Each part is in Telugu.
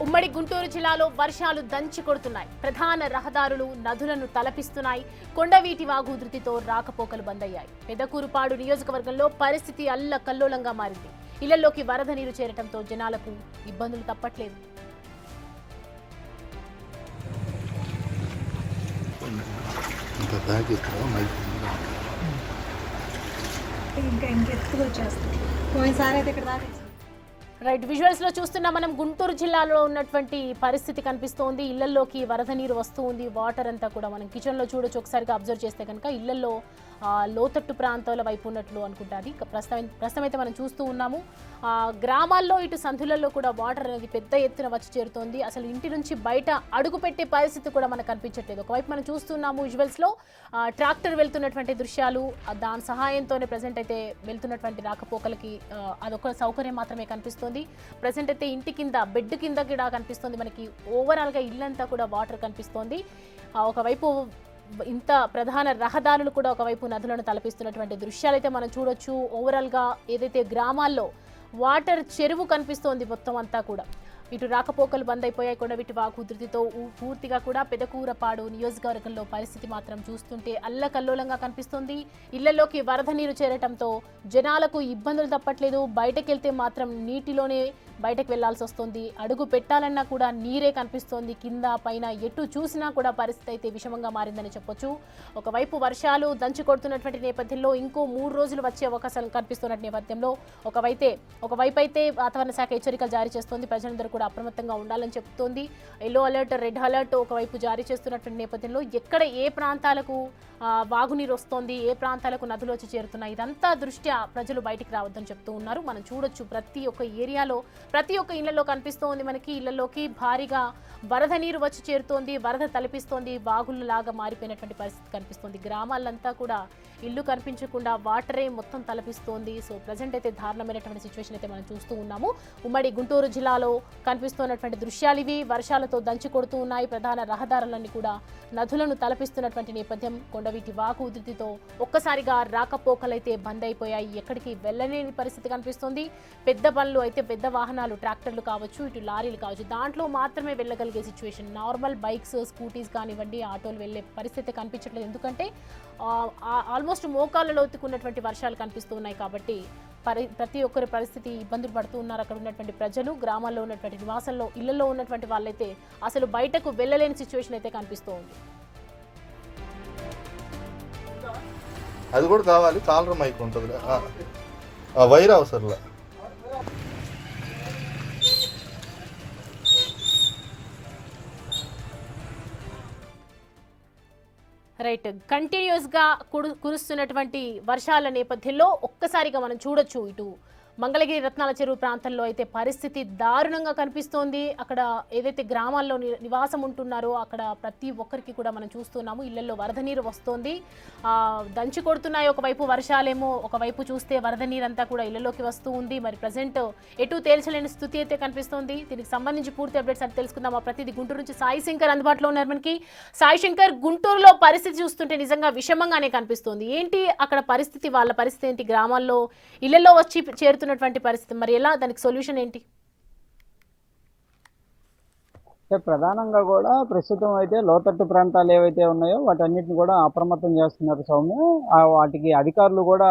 ఉమ్మడి గుంటూరు జిల్లాలో వర్షాలు దంచి కొడుతున్నాయి. ప్రధాన రహదారులు నదులను తలపిస్తున్నాయి. కొండవీటి వాగు ఉధృతితో రాకపోకలు బంద్ అయ్యాయి. పెదకూరుపాడు నియోజకవర్గంలో పరిస్థితి అల్లకల్లోలంగా మారింది. ఇళ్లలోకి వరద నీరు చేరటంతో జనాలకు ఇబ్బందులు తప్పట్లేదు. రైట్, విజువల్స్ లో చూస్తున్నా మనం గుంటూరు జిల్లాలో ఉన్నటువంటి పరిస్థితి కనిపిస్తోంది. ఇళ్లలోకి వరద నీరు వస్తూ ఉంది. వాటర్ అంతా కూడా మనం కిచెన్ లో చూడొచ్చు. ఒకసారిగా అబ్జర్వ్ చేస్తే కనుక ఇళ్లలో లోతట్టు ప్రాంతాల వైపు ఉన్నట్లు అనుకుంటుంది. ప్రస్తుతం అయితే మనం చూస్తూ ఉన్నాము. గ్రామాల్లో ఇటు సంధులలో కూడా వాటర్ అనేది పెద్ద ఎత్తున వచ్చి చేరుతోంది. అసలు ఇంటి నుంచి బయట అడుగు పెట్టే పరిస్థితి కూడా మనకు కనిపించట్లేదు. ఒకవైపు మనం చూస్తున్నాము విజువల్స్ లో ట్రాక్టర్ వెళ్తున్నటువంటి దృశ్యాలు, దాని సహాయంతోనే ప్రజెంట్ అయితే వెళ్తున్నటువంటి రాకపోకలకి అదొక సౌకర్యం మాత్రమే కనిపిస్తుంది. ప్రజెంట్ అయితే ఇంటి కింద బెడ్ కింద కూడా కనిపిస్తుంది. మనకి ఓవరాల్ గా ఇల్లంతా కూడా వాటర్ కనిపిస్తోంది. ఒకవైపు ఇంత ప్రధాన రహదారులు కూడా ఒకవైపు నదులను తలపిస్తున్నటువంటి దృశ్యాలైతే మనం చూడొచ్చు. ఓవరాల్ గా ఏదైతే గ్రామాల్లో వాటర్ చెరువు కనిపిస్తోంది మొత్తం అంతా కూడా. ఇటు రాకపోకలు బంద్ అయిపోయాయి. కొండవీటి వాగు ఉధృతితో పూర్తిగా కూడా పెదకూరపాడు నియోజకవర్గంలో పరిస్థితి మాత్రం చూస్తుంటే అల్లకల్లోలంగా కనిపిస్తుంది. ఇళ్లలోకి వరద నీరు చేరటంతో జనాలకు ఇబ్బందులు తప్పట్లేదు. బయటకెళ్తే మాత్రం నీటిలోనే బయటకు వెళ్లాల్సి వస్తుంది. అడుగు పెట్టాలన్నా కూడా నీరే కనిపిస్తోంది. కింద పైన ఎటు చూసినా కూడా పరిస్థితి అయితే విషమంగా మారిందని చెప్పొచ్చు. ఒకవైపు వర్షాలు దంచి కొడుతున్నటువంటి నేపథ్యంలో ఇంకో 3 రోజులు వచ్చే అవకాశాలు కనిపిస్తున్న నేపథ్యంలో ఒకవైపు అయితే వాతావరణ శాఖ హెచ్చరికలు జారీ చేస్తోంది. ప్రజలందరూ కూడా అప్రమత్తంగా ఉండాలని చెప్తోంది. ఎల్లో అలర్ట్, రెడ్ అలర్ట్ ఒకవైపు జారీ చేస్తున్నటువంటి నేపథ్యంలో ఎక్కడ ఏ ప్రాంతాలకు వాగునీరు వస్తోంది, ఏ ప్రాంతాలకు నదులు వచ్చి చేరుతున్నాయి, ఇదంతా దృష్ట్యా ప్రజలు బయటికి రావద్దని చెప్తూ ఉన్నారు. మనం చూడొచ్చు ప్రతి ఒక్క ఏరియాలో ప్రతి ఒక్క ఇళ్లలో కనిపిస్తోంది. మనకి ఇళ్లలోకి భారీగా వరద నీరు వచ్చి చేరుతోంది. వరద తలపిస్తోంది. వాగుల్లాగా మారిపోయినటువంటి పరిస్థితి కనిపిస్తోంది. గ్రామాలంతా కూడా ఇల్లు కనిపించకుండా వాటరే మొత్తం తలపిస్తోంది. సో ప్రజెంట్ అయితే దారుణమైనటువంటి సిచ్యువేషన్ అయితే మనం చూస్తూ ఉన్నాము. ఉమ్మడి గుంటూరు జిల్లాలో కనిపిస్తున్నటువంటి దృశ్యాలు ఇవి. వర్షాలతో దంచి కొడుతూ ఉన్నాయి. ప్రధాన రహదారులన్నీ కూడా నదులను తలపిస్తున్నటువంటి నేపథ్యం. కొండవీటి వాగు ఉధృతితో ఒక్కసారిగా రాకపోకలైతే బంద్ అయిపోయాయి. ఎక్కడికి వెళ్ళలేని పరిస్థితి కనిపిస్తోంది. పెద్ద పనులు అయితే పెద్ద వాహనాలు, ట్రాక్టర్లు కావచ్చు, ఇటు లారీలు కావచ్చు, దాంట్లో మాత్రమే వెళ్ళగలిగే సిచ్యువేషన్. నార్మల్ బైక్స్, స్కూటీస్ కానివ్వండి, ఆటోలు వెళ్ళే పరిస్థితి కనిపించట్లేదు. ఎందుకంటే ఆల్మోస్ట్ మోకాళ్ళ లోతుకున్నటువంటి వర్షాలు కనిపిస్తూ ఉన్నాయి. కాబట్టి ప్రతి ఒక్కరి పరిస్థితి ఇబ్బందులు పడుతూ ఉన్నారు. అక్కడ ఉన్నటువంటి ప్రజలు, గ్రామాల్లో ఉన్నటువంటి నివాసంలో ఇళ్లలో ఉన్నటువంటి వాళ్ళైతే అసలు బయటకు వెళ్ళలేని సిచ్యువేషన్ అయితే కనిపిస్తూ ఉంది. అది కూడా కావాలి. కాలర్ మైక్ ఉంటుంది, వైర్ అవసరంలా. రైట్, కంటిన్యూస్ గా కురుస్తున్నటువంటి వర్షాల నేపథ్యంలో ఒక్కసారిగా మనం చూడొచ్చు ఇటు మంగళగిరి రత్నాల చెరువు ప్రాంతంలో అయితే పరిస్థితి దారుణంగా కనిపిస్తోంది. అక్కడ ఏదైతే గ్రామాల్లో నివాసం ఉంటున్నారో అక్కడ ప్రతి ఒక్కరికి కూడా మనం చూస్తున్నాము ఇళ్లలో వరద నీరు వస్తోంది. దంచి కొడుతున్నాయి ఒకవైపు వర్షాలేమో, ఒకవైపు చూస్తే వరద నీరంతా కూడా ఇళ్లలోకి వస్తూ ఉంది. మరి ప్రజెంట్ ఎటు తేల్చలేని స్థితి అయితే కనిపిస్తోంది. దీనికి సంబంధించి పూర్తి అప్డేట్స్ అని తెలుసుకుందాం. ఆ ప్రతిదీ గుంటూరు నుంచి సాయి శంకర్ అందుబాటులో ఉన్నారు మనకి. సాయి శంకర్, గుంటూరులో పరిస్థితి చూస్తుంటే నిజంగా విషమంగానే కనిపిస్తోంది. ఏంటి అక్కడ పరిస్థితి, వాళ్ళ పరిస్థితి ఏంటి? గ్రామాల్లో ఇళ్లలో వచ్చి చేరుతున్నటువంటి పరిస్థితి మరి ఎలా, దానికి సొల్యూషన్ ఏంటి? ప్రధానంగా కూడా ప్రస్తుతం అయితే లోతట్టు ప్రాంతాలు ఏవైతే ఉన్నాయో వాటన్నిటిని కూడా అప్రమత్తం చేస్తున్నారు సౌమ్య. వాటికి అధికారులు కూడా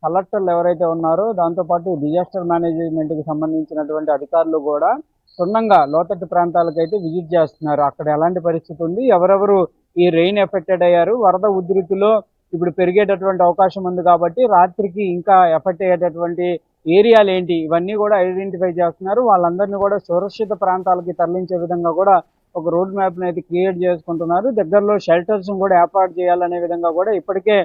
కలెక్టర్లు ఎవరైతే ఉన్నారో, దాంతోపాటు డిజాస్టర్ మేనేజ్మెంట్కి సంబంధించినటువంటి అధికారులు కూడా క్షుణ్ణంగా లోతట్టు ప్రాంతాలకైతే విజిట్ చేస్తున్నారు. అక్కడ ఎలాంటి పరిస్థితి ఉంది, ఎవరెవరు ఈ రెయిన్ ఎఫెక్టెడ్ అయ్యారు, వరద ఉధృతిలో ఇప్పుడు పెరిగేటటువంటి అవకాశం ఉంది కాబట్టి రాత్రికి ఇంకా ఎఫెక్ట్ అయ్యేటటువంటి ఏరియాలు ఏంటి, ఇవన్నీ కూడా ఐడెంటిఫై చేస్తున్నారు. వాళ్ళందరినీ కూడా సురక్షిత ప్రాంతాలకి తరలించే విధంగా కూడా ఒక రోడ్ మ్యాప్ని అయితే క్రియేట్ చేసుకుంటున్నారు. దగ్గరలో షెల్టర్స్ కూడా ఏర్పాటు చేయాలనే విధంగా కూడా ఇప్పటికే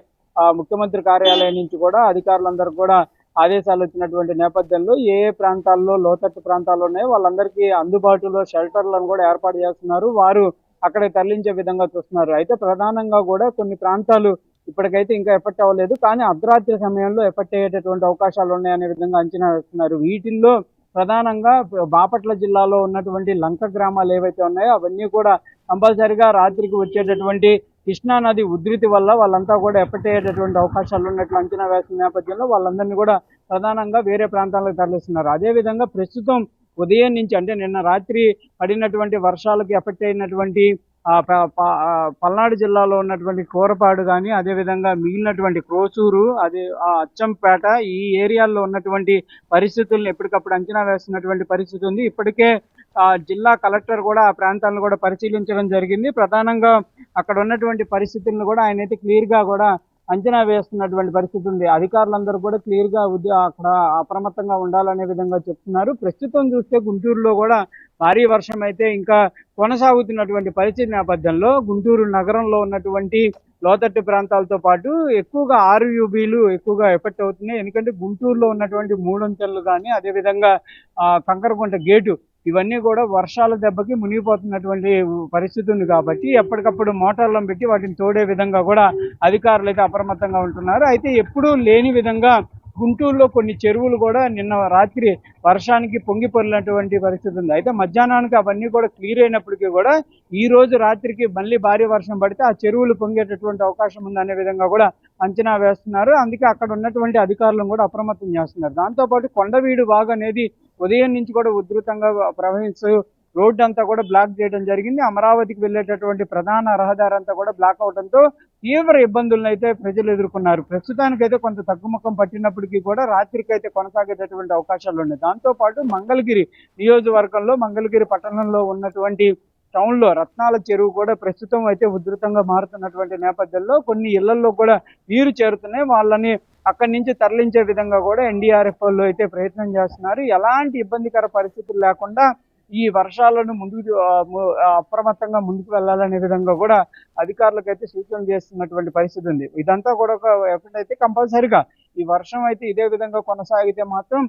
ముఖ్యమంత్రి కార్యాలయం నుంచి కూడా అధికారులందరూ కూడా ఆదేశాలు వచ్చినటువంటి నేపథ్యంలో ఏ ప్రాంతాల్లో లోతట్టు ప్రాంతాలు ఉన్నాయో వాళ్ళందరికీ అందుబాటులో షెల్టర్లను కూడా ఏర్పాటు చేస్తున్నారు. వారు అక్కడికి తరలించే విధంగా చూస్తున్నారు. అయితే ప్రధానంగా కూడా కొన్ని ప్రాంతాలు ఇప్పటికైతే ఇంకా ఎఫెక్ట్ అవ్వలేదు, కానీ అర్ధరాత్రి సమయంలో ఎఫెక్ట్ అయ్యేటటువంటి అవకాశాలు ఉన్నాయనే విధంగా అంచనా వేస్తున్నారు. వీటిల్లో ప్రధానంగా బాపట్ల జిల్లాలో ఉన్నటువంటి లంక గ్రామాలు ఏవైతే ఉన్నాయో అవన్నీ కూడా కంపల్సరిగా రాత్రికి వచ్చేటటువంటి కృష్ణా నది ఉధృతి వల్ల వాళ్ళంతా కూడా ఎఫెక్ట్ అయ్యేటటువంటి అవకాశాలు ఉన్నట్లు అంచనా వేసిన నేపథ్యంలో వాళ్ళందరినీ కూడా ప్రధానంగా వేరే ప్రాంతాలకు తరలిస్తున్నారు. అదేవిధంగా ప్రస్తుతం ఉదయం నుంచి అంటే నిన్న రాత్రి పడినటువంటి వర్షాలకు ఎఫెక్ట్ అయినటువంటి పల్నాడు జిల్లాలో ఉన్నటువంటి కోరపాడు కానీ అదేవిధంగా మిగిలినటువంటి క్రోసూరు అచ్చంపేట ఈ ఏరియాల్లో ఉన్నటువంటి పరిస్థితులను ఎప్పటికప్పుడు అంచనా వేస్తున్నటువంటి పరిస్థితి ఉంది. ఇప్పటికే జిల్లా కలెక్టర్ కూడా ఆ ప్రాంతాలను కూడా పరిశీలించడం జరిగింది. ప్రధానంగా అక్కడ ఉన్నటువంటి పరిస్థితులను కూడా ఆయన అయితే క్లియర్గా కూడా అంచనా వేస్తున్నటువంటి పరిస్థితి ఉంది. అధికారులందరూ కూడా క్లియర్గా అక్కడ అప్రమత్తంగా ఉండాలనే విధంగా చెప్తున్నారు. ప్రస్తుతం చూస్తే గుంటూరులో కూడా భారీ వర్షం అయితే ఇంకా కొనసాగుతున్నటువంటి పరిస్థితి నేపథ్యంలో గుంటూరు నగరంలో ఉన్నటువంటి లోతట్టు ప్రాంతాలతో పాటు ఎక్కువగా ఆర్యూబీలు ఎక్కువగా ఎఫెక్ట్ అవుతున్నాయి. ఎందుకంటే గుంటూరులో ఉన్నటువంటి మూడంచెలు కానీ అదేవిధంగా కంకరగుంట గేటు ఇవన్నీ కూడా వర్షాల దెబ్బకి మునిగిపోతున్నటువంటి పరిస్థితి ఉంది కాబట్టి ఎప్పటికప్పుడు మోటార్లను పెట్టి వాటిని తోడే విధంగా కూడా అధికారులు అయితే అప్రమత్తంగా ఉంటున్నారు. అయితే ఎప్పుడూ లేని విధంగా గుంటూరులో కొన్ని చెరువులు కూడా నిన్న రాత్రి వర్షానికి పొంగి పొర్లినటువంటి పరిస్థితి ఉంది. అయితే మధ్యాహ్నానికి అవన్నీ కూడా క్లియర్ అయినప్పటికీ కూడా ఈ రోజు రాత్రికి మళ్ళీ భారీ వర్షం పడితే ఆ చెరువులు పొంగేటటువంటి అవకాశం ఉందనే విధంగా కూడా అంచనా వేస్తున్నారు. అందుకే అక్కడ ఉన్నటువంటి అధికారులను కూడా అప్రమత్తం చేస్తున్నారు. దాంతోపాటు కొండవీడు వాగు అనేది ఉదయం నుంచి కూడా ఉధృతంగా ప్రవహిస్తూ రోడ్డు అంతా కూడా బ్లాక్ చేయడం జరిగింది. అమరావతికి వెళ్ళేటటువంటి ప్రధాన రహదారి అంతా కూడా బ్లాక్ అవడంతో తీవ్ర ఇబ్బందులను అయితే ప్రజలు ఎదుర్కొన్నారు. ప్రస్తుతానికైతే కొంత తగ్గుముఖం పట్టినప్పటికీ కూడా రాత్రికైతే కొనసాగేటటువంటి అవకాశాలు ఉన్నాయి. దాంతోపాటు మంగళగిరి నియోజకవర్గంలో మంగళగిరి పట్టణంలో ఉన్నటువంటి టౌన్లో రత్నాల చెరువు కూడా ప్రస్తుతం అయితే ఉధృతంగా మారుతున్నటువంటి నేపథ్యంలో కొన్ని ఇళ్లలో కూడా నీరు చేరుతున్నాయి. వాళ్ళని అక్కడి నుంచి తరలించే విధంగా కూడా ఎన్డీఆర్ఎఫ్ వాళ్ళు అయితే ప్రయత్నం చేస్తున్నారు. ఎలాంటి ఇబ్బందికర పరిస్థితులు లేకుండా ఈ వర్షాలను అప్రమత్తంగా ముందుకు వెళ్లాలనే విధంగా కూడా అధికారులకు అయితే సూచనలు చేస్తున్నటువంటి పరిస్థితి ఉంది. ఇదంతా కూడా ఒక ఎఫెక్ట్ అయితే కంపల్సరిగా ఈ వర్షం అయితే ఇదే విధంగా కొనసాగితే మాత్రం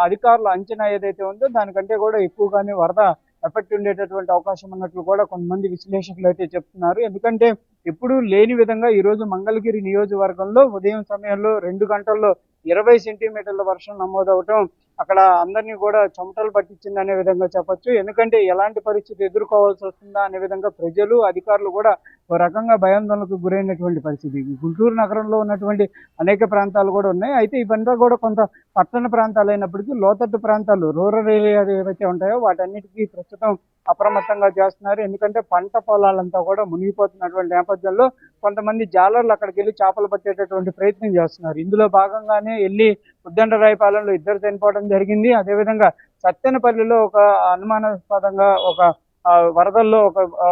అధికారుల అంచనా ఏదైతే ఉందో దానికంటే కూడా ఎక్కువగానే వరద ఎఫెక్ట్ ఉండేటటువంటి అవకాశం ఉన్నట్లు కూడా కొంతమంది విశ్లేషకులు అయితే చెప్తున్నారు. ఎందుకంటే ఎప్పుడూ లేని విధంగా ఈరోజు మంగళగిరి నియోజకవర్గంలో ఉదయం సమయంలో 2 గంటల్లో 20 సెంటీమీటర్ల వర్షం నమోదవటం అక్కడ అందరినీ కూడా చెమటలు పట్టించింది అనే విధంగా చెప్పొచ్చు. ఎందుకంటే ఎలాంటి పరిస్థితి ఎదుర్కోవాల్సి వస్తుందా అనే విధంగా ప్రజలు అధికారులు కూడా ఒక రకంగా భయాందోళనకు గురైనటువంటి పరిస్థితి. గుంటూరు నగరంలో ఉన్నటువంటి అనేక ప్రాంతాలు కూడా ఉన్నాయి. అయితే ఇవంతా కూడా కొంత పట్టణ ప్రాంతాలు అయినప్పటికీ లోతట్టు ప్రాంతాలు రూరల్ ఏరియా ఏవైతే ఉంటాయో వాటన్నిటికీ ప్రస్తుతం అప్రమత్తంగా చేస్తున్నారు. ఎందుకంటే పంట పొలాలంతా కూడా మునిగిపోతున్నటువంటి నేపథ్యంలో కొంతమంది జాలర్లు అక్కడికి వెళ్ళి చేపలు పట్టేటటువంటి ప్రయత్నం చేస్తున్నారు. ఇందులో భాగంగానే వెళ్ళి ఉద్దండరాయపాలెంలో 2 చనిపోవడం జరిగింది. అదేవిధంగా సత్తెనపల్లిలో ఒక అనుమానాస్పదంగా ఒక వరదల్లో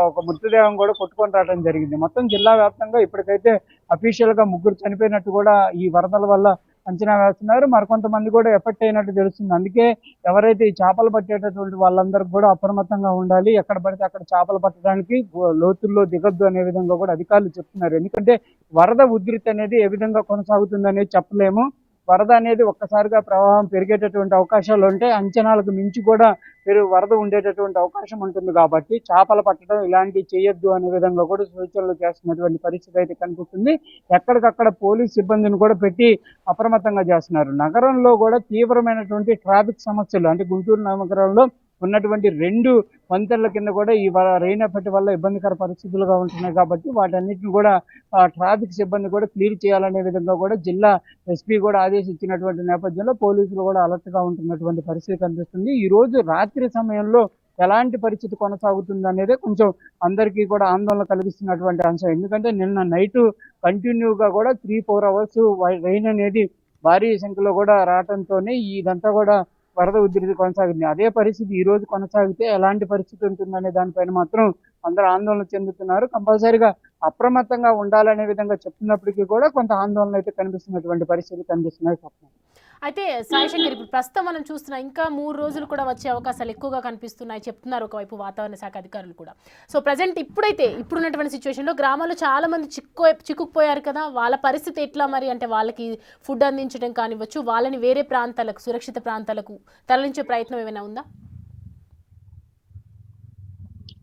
ఒక మృతదేహం కూడా కొట్టుకొని రావడం జరిగింది. మొత్తం జిల్లా వ్యాప్తంగా ఇప్పటికైతే అఫీషియల్ గా 3 చనిపోయినట్టు కూడా ఈ వరదల వల్ల అంచనా వేస్తున్నారు. మరికొంతమంది కూడా ఎఫెక్ట్ అయినట్టు తెలుస్తుంది. అందుకే ఎవరైతే ఈ చేపలు పట్టేటటువంటి వాళ్ళందరూ కూడా అప్రమత్తంగా ఉండాలి. ఎక్కడ పడితే అక్కడ చేపలు పట్టడానికి లోతుల్లో దిగొద్దు అనే విధంగా కూడా అధికారులు చెప్తున్నారు. ఎందుకంటే వరద ఉధృతి అనేది ఏ విధంగా కొనసాగుతుంది అనేది చెప్పలేము. వరద అనేది ఒక్కసారిగా ప్రవాహం పెరిగేటటువంటి అవకాశాలు ఉంటాయి. అంచనాలకు మించి కూడా వరద ఉండేటటువంటి అవకాశం ఉంటుంది. కాబట్టి చేపలు పట్టడం ఇలాంటివి చేయొద్దు అనే విధంగా కూడా సూచనలు చేస్తున్నటువంటి పరిస్థితి అయితే కనిపిస్తుంది. ఎక్కడికక్కడ పోలీస్ సిబ్బందిని కూడా పెట్టి అప్రమత్తంగా చేస్తున్నారు. నగరంలో కూడా తీవ్రమైనటువంటి ట్రాఫిక్ సమస్యలు అంటే గుంటూరు నగరంలో ఉన్నటువంటి 2 వంతెనల కింద కూడా ఈ రెయిన్ ఎఫెక్ట్ వల్ల ఇబ్బందికర పరిస్థితులుగా ఉంటున్నాయి. కాబట్టి వాటన్నిటిని కూడా ట్రాఫిక్ సిబ్బంది కూడా క్లియర్ చేయాలనే విధంగా కూడా జిల్లా ఎస్పీ కూడా ఆదేశించినటువంటి నేపథ్యంలో పోలీసులు కూడా అలర్ట్ గా ఉంటున్నటువంటి పరిస్థితి కనిపిస్తుంది. ఈ రోజు రాత్రి సమయంలో ఎలాంటి పరిస్థితి కొనసాగుతుంది అనేది కొంచెం అందరికీ కూడా ఆందోళన కలిగిస్తున్నటువంటి అంశం. ఎందుకంటే నిన్న నైట్ కంటిన్యూగా కూడా 3-4 అవర్స్ రెయిన్ అనేది భారీ సంఖ్యలో కూడా రావడంతోనే ఇదంతా కూడా వరద ఉధృతి కొనసాగింది. అదే పరిస్థితి ఈ రోజు కొనసాగితే ఎలాంటి పరిస్థితి ఉంటుందనే దానిపైన మాత్రం అందరూ ఆందోళన చెందుతున్నారు. కంపల్సరీగా అప్రమత్తంగా ఉండాలనే విధంగా చెప్తున్నప్పటికీ కూడా కొంత ఆందోళన అయితే కనిపిస్తున్నటువంటి పరిస్థితి కనిపిస్తున్నాయి. అయితే సాయిశంకర్ ఇప్పుడు ప్రస్తుతం మనం చూస్తున్నా ఇంకా 3 రోజులు కూడా వచ్చే అవకాశాలు ఎక్కువగా కనిపిస్తున్నాయి చెప్తున్నారు ఒకవైపు వాతావరణ శాఖ అధికారులు కూడా. సో ప్రజెంట్ ఇప్పుడున్నటువంటి సిచ్యువేషన్లో గ్రామాల్లో చాలా మంది చిక్కుకుపోయారు కదా, వాళ్ళ పరిస్థితి ఎట్లా మరి? అంటే వాళ్ళకి ఫుడ్ అందించడం కానివ్వచ్చు, వాళ్ళని వేరే ప్రాంతాలకు సురక్షిత ప్రాంతాలకు తరలించే ప్రయత్నం ఏమైనా ఉందా?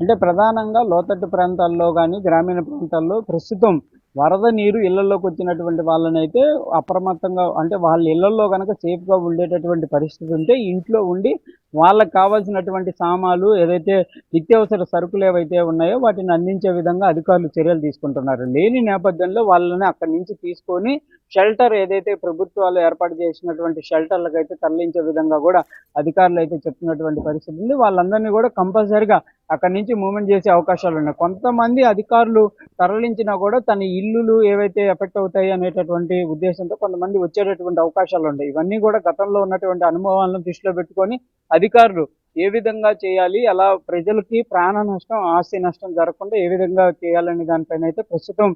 అంటే ప్రధానంగా లోతట్టు ప్రాంతాల్లో కానీ గ్రామీణ ప్రాంతాల్లో ప్రస్తుతం వరద నీరు ఇళ్లలోకి వచ్చినటువంటి వాళ్ళని అయితే అప్రమత్తంగా అంటే వాళ్ళ ఇళ్లలో కనుక సేఫ్గా ఉండేటటువంటి పరిస్థితి ఉంటే ఇంట్లో ఉండి వాళ్ళకి కావాల్సినటువంటి సామాలు ఏదైతే నిత్యావసర సరుకులు ఏవైతే ఉన్నాయో వాటిని అందించే విధంగా అధికారులు చర్యలు తీసుకుంటున్నారు. లేని నేపథ్యంలో వాళ్ళని అక్కడి నుంచి తీసుకొని షెల్టర్ ఏదైతే ప్రభుత్వాలు ఏర్పాటు చేసినటువంటి షెల్టర్లకు అయితే తరలించే విధంగా కూడా అధికారులు అయితే చెప్తున్నటువంటి పరిస్థితి ఉంది. వాళ్ళందరినీ కూడా కంపల్సరిగా అక్కడి నుంచి మూవ్మెంట్ చేసే అవకాశాలు ఉన్నాయి. కొంతమంది అధికారులు తరలించినా కూడా తన ఇల్లులు ఏవైతే ఎఫెక్ట్ అవుతాయి అనేటటువంటి ఉద్దేశంతో కొంతమంది వచ్చేటటువంటి అవకాశాలు ఉన్నాయి. ఇవన్నీ కూడా గతంలో ఉన్నటువంటి అనుభవాలను దృష్టిలో పెట్టుకొని అధికారులు ఏ విధంగా చేయాలి, అలా ప్రజలకి ప్రాణ నష్టం, ఆస్తి నష్టం జరగకుండా ఏ విధంగా చేయాలనే దానిపైన అయితే ప్రస్తుతం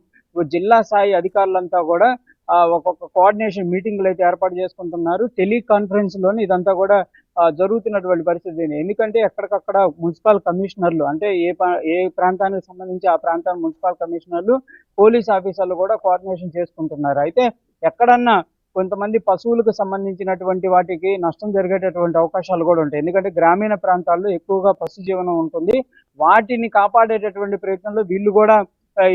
జిల్లా స్థాయి అధికారులంతా కూడా ఒక్కొక్క కోఆర్డినేషన్ మీటింగ్లు అయితే ఏర్పాటు చేసుకుంటున్నారు. టెలికాన్ఫరెన్స్ లోని ఇదంతా కూడా జరుగుతున్నటువంటి పరిస్థితి. ఎందుకంటే ఎక్కడికక్కడ మున్సిపల్ కమిషనర్లు అంటే ఏ ప్రాంతానికి సంబంధించి ఆ ప్రాంతానికి మున్సిపల్ కమిషనర్లు, పోలీస్ ఆఫీసర్లు కూడా కోఆర్డినేషన్ చేసుకుంటున్నారు. అయితే ఎక్కడన్నా కొంతమంది పశువులకు సంబంధించినటువంటి వాటికి నష్టం జరిగేటటువంటి అవకాశాలు కూడా ఉంటాయి. ఎందుకంటే గ్రామీణ ప్రాంతాల్లో ఎక్కువగా పశు జీవనం ఉంటుంది. వాటిని కాపాడేటటువంటి ప్రయత్నంలో వీళ్ళు కూడా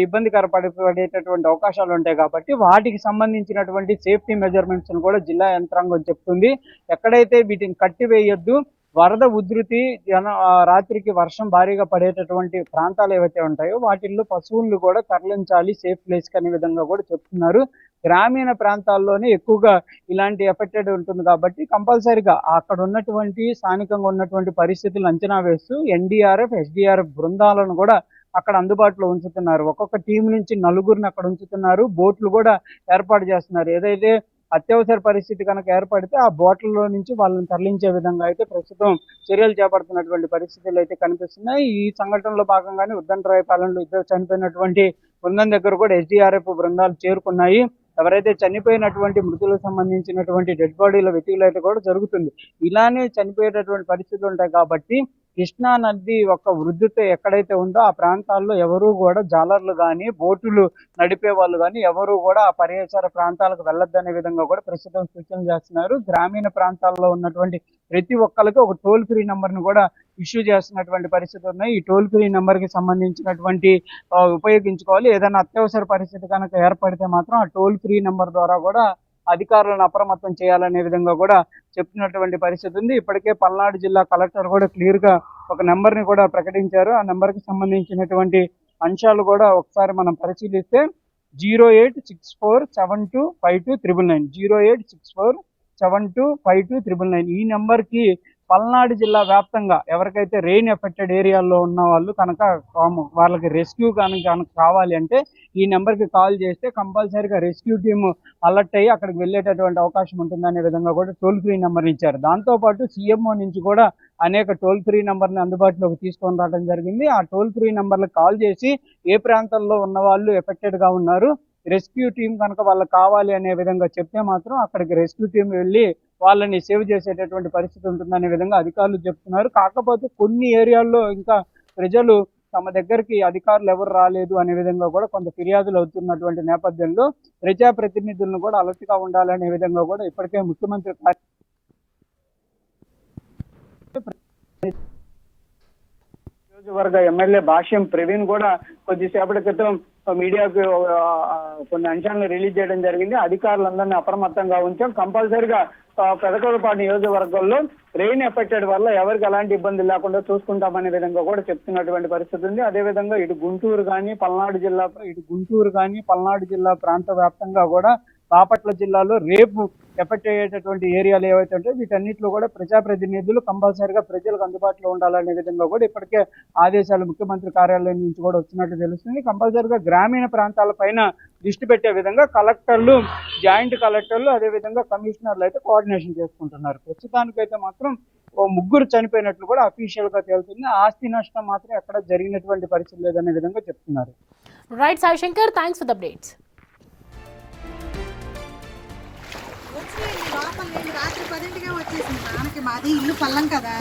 ఇబ్బందికర పడేటటువంటి అవకాశాలు ఉంటాయి. కాబట్టి వాటికి సంబంధించినటువంటి సేఫ్టీ మెజర్మెంట్స్ కూడా జిల్లా యంత్రాంగం చెప్తుంది. ఎక్కడైతే వీటిని కట్టివేయొద్దు, వరద ఉధృతి రాత్రికి వర్షం భారీగా పడేటటువంటి ప్రాంతాలు ఏవైతే ఉంటాయో వాటిల్లో పశువులను కూడా తరలించాలి సేఫ్ ప్లేస్ అనే విధంగా కూడా చెప్తున్నారు. గ్రామీణ ప్రాంతాల్లోనే ఎక్కువగా ఇలాంటి ఎఫెక్టెడ్ ఉంటుంది కాబట్టి కంపల్సరిగా అక్కడ ఉన్నటువంటి స్థానికంగా ఉన్నటువంటి పరిస్థితులు అంచనా వేస్తూ ఎన్డీఆర్ఎఫ్, ఎస్డీఆర్ఎఫ్ బృందాలను కూడా అక్కడ అందుబాటులో ఉంచుతున్నారు. ఒక్కొక్క టీం నుంచి 4గురిని అక్కడ ఉంచుతున్నారు. బోట్లు కూడా ఏర్పాటు చేస్తున్నారు. ఏదైతే అత్యవసర పరిస్థితి కనుక ఏర్పడితే ఆ బోట్లలో నుంచి వాళ్ళని తరలించే విధంగా అయితే ప్రస్తుతం చర్యలు చేపడుతున్నటువంటి పరిస్థితులు అయితే కనిపిస్తున్నాయి. ఈ సంఘటనలో భాగంగానే ఉద్దండరాయపాలెంలో ఇద్దరు చనిపోయినటువంటి బృందం దగ్గర కూడా ఎస్డీఆర్ఎఫ్ బృందాలు చేరుకున్నాయి. ఎవరైతే చనిపోయినటువంటి మృతులకు సంబంధించినటువంటి డెడ్ బాడీల వెతికిలు అయితే కూడా జరుగుతుంది. ఇలానే చనిపోయేటటువంటి పరిస్థితులు ఉంటాయి కాబట్టి కృష్ణా నది ఒక వృద్ధితో ఎక్కడైతే ఉందో ఆ ప్రాంతాల్లో ఎవరూ కూడా జాలర్లు కానీ బోటులు నడిపే వాళ్ళు కానీ ఎవరు కూడా ఆ పరిసర ప్రాంతాలకు వెళ్ళొద్దనే విధంగా కూడా ప్రస్తుతం సూచన చేస్తున్నారు. గ్రామీణ ప్రాంతాల్లో ఉన్నటువంటి ప్రతి ఒక్కరికి ఒక టోల్ ఫ్రీ నంబర్ను కూడా ఇష్యూ చేస్తున్నటువంటి పరిస్థితులు ఉన్నాయి. ఈ టోల్ ఫ్రీ నెంబర్కి సంబంధించినటువంటి ఉపయోగించుకోవాలి. ఏదైనా అత్యవసర పరిస్థితి కనుక ఏర్పడితే మాత్రం ఆ టోల్ ఫ్రీ నెంబర్ ద్వారా కూడా అధికారులను అప్రమత్తం చేయాలనే విధంగా కూడా చెప్తున్నటువంటి పరిస్థితి ఉంది. ఇప్పటికే పల్నాడు జిల్లా కలెక్టర్ కూడా క్లియర్ గా ఒక నెంబర్ని కూడా ప్రకటించారు. ఆ నెంబర్కి సంబంధించినటువంటి అంశాలు కూడా ఒకసారి మనం పరిశీలిస్తే 08647252999 08647252999 ఈ నెంబర్కి పల్నాడు జిల్లా వ్యాప్తంగా ఎవరికైతే రెయిన్ ఎఫెక్టెడ్ ఏరియాల్లో ఉన్న వాళ్ళు కనుక వాళ్ళకి రెస్క్యూ కనుక కావాలి అంటే ఈ నెంబర్కి కాల్ చేస్తే కంపల్సరీగా రెస్క్యూ టీమ్ అలర్ట్ అయ్యి అక్కడికి వెళ్ళేటటువంటి అవకాశం ఉంటుందనే విధంగా కూడా టోల్ ఫ్రీ నెంబర్ ఇచ్చారు. దాంతోపాటు సీఎంఓ నుంచి కూడా అనేక టోల్ ఫ్రీ నెంబర్ని అందుబాటులోకి తీసుకొని రావడం జరిగింది. ఆ టోల్ ఫ్రీ నెంబర్లకు కాల్ చేసి ఏ ప్రాంతంలో ఉన్న వాళ్ళు ఎఫెక్టెడ్గా ఉన్నారు, రెస్క్యూ టీం కనుక వాళ్ళకి కావాలి అనే విధంగా చెప్తే మాత్రం అక్కడికి రెస్క్యూ టీం వెళ్ళి వాళ్ళని సేవ్ చేసేటటువంటి పరిస్థితి ఉంటుందనే విధంగా అధికారులు చెప్తున్నారు. కాకపోతే కొన్ని ఏరియాల్లో ఇంకా ప్రజలు తమ దగ్గరికి అధికారులు ఎవరు రాలేదు అనే విధంగా కూడా కొంత ఫిర్యాదులు అవుతున్నటువంటి నేపథ్యంలో ప్రజాప్రతినిధులను కూడా అలర్ట్ గా ఉండాలనే విధంగా కూడా ఇప్పటికే ముఖ్యమంత్రి నియోజకవర్గ ఎమ్మెల్యే భాష్యం ప్రవీణ్ కూడా కొద్దిసేపటి క్రితం మీడియాకు కొన్ని అంశాలను రిలీజ్ చేయడం జరిగింది. అధికారులందరినీ అప్రమత్తంగా ఉంచాం. కంపల్సరిగా పెదకూరుపాడు నియోజకవర్గంలో రెయిన్ ఎఫెక్టెడ్ వల్ల ఎవరికి ఎలాంటి ఇబ్బంది లేకుండా చూసుకుంటామనే విధంగా కూడా చెప్తున్నటువంటి పరిస్థితి ఉంది. అదేవిధంగా ఇటు గుంటూరు కానీ పల్నాడు జిల్లా ప్రాంత వ్యాప్తంగా కూడా బాపట్ల జిల్లాలో రేపు ఎఫెక్ట్ అయ్యేటటువంటి ఏరియాలు ఏవైతే ఉంటాయో వీటన్నిటిలో కూడా ప్రజాప్రతినిధులు కంపల్సరిగా ప్రజలకు అందుబాటులో ఉండాలనే విధంగా కూడా ఇప్పటికే ఆదేశాలు ముఖ్యమంత్రి కార్యాలయం నుంచి కూడా వచ్చినట్టు తెలుస్తుంది. కంపల్సరిగా గ్రామీణ ప్రాంతాల పైన దృష్టి పెట్టే విధంగా కలెక్టర్లు, జాయింట్ కలెక్టర్లు అదేవిధంగా కమిషనర్లు అయితే కోఆర్డినేషన్ చేసుకుంటున్నారు. ప్రస్తుతానికైతే మాత్రం 3 చనిపోయినట్లు కూడా అఫీషియల్ గా తేలుతుంది. ఆస్తి నష్టం మాత్రం ఎక్కడ జరిగినటువంటి పరిస్థితి లేదనే విధంగా చెప్తున్నారు. Right Sai Shankar, thanks for the updates. రాత్రి 10ంటికే వచ్చేసింది. మాది ఇల్లు పల్లం కదా.